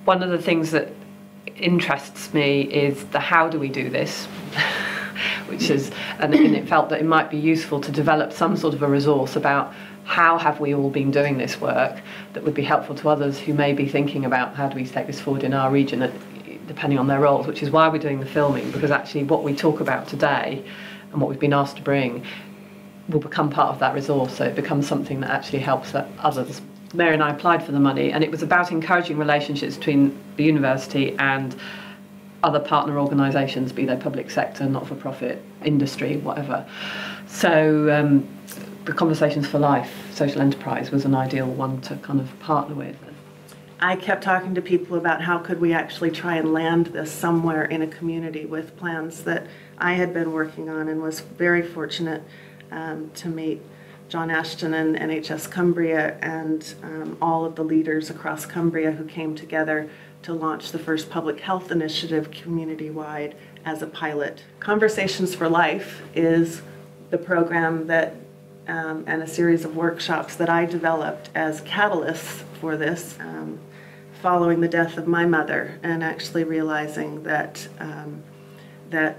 one of the things that interests me is the how do we do this, which is, and it felt that it might be useful to develop some sort of a resource about how have we all been doing this work that would be helpful to others who may be thinking about how do we take this forward in our region, depending on their roles, which is why we're doing the filming, because actually what we talk about today and what we've been asked to bring will become part of that resource, so it becomes something that actually helps others. Mary and I applied for the money, and it was about encouraging relationships between the university and other partner organisations, be they public sector, not-for-profit, industry, whatever. So the Conversations for Life social enterprise was an ideal one to kind of partner with. I kept talking to people about how could we actually try and land this somewhere in a community with plans that I had been working on, and was very fortunate to meet John Ashton and NHS Cumbria and all of the leaders across Cumbria who came together to launch the first public health initiative community-wide as a pilot. Conversations for Life is the program that and a series of workshops that I developed as catalysts for this, following the death of my mother, and actually realizing that that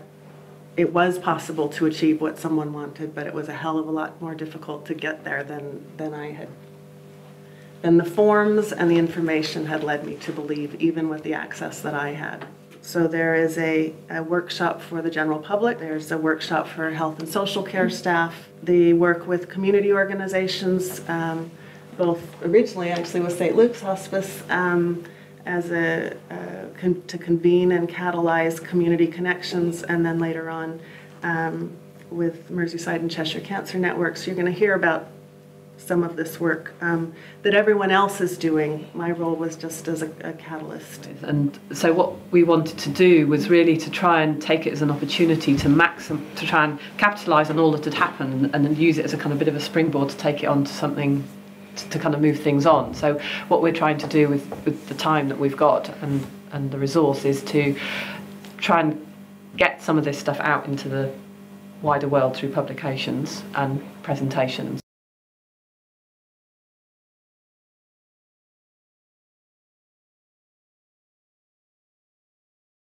it was possible to achieve what someone wanted, but it was a hell of a lot more difficult to get there than I had. And the forms and the information had led me to believe, even with the access that I had. So there is a workshop for the general public. There's a workshop for health and social care staff. They work with community organizations, both originally actually with St. Luke's Hospice, as to convene and catalyze community connections, and then later on with Merseyside and Cheshire Cancer Network. So you're going to hear about some of this work that everyone else is doing. My role was just as a catalyst. And so what we wanted to do was really to try and take it as an opportunity to try and capitalise on all that had happened, and then use it as a kind of bit of a springboard to take it on to something to kind of move things on. So what we're trying to do with the time that we've got and the resource is to try and get some of this stuff out into the wider world through publications and presentations.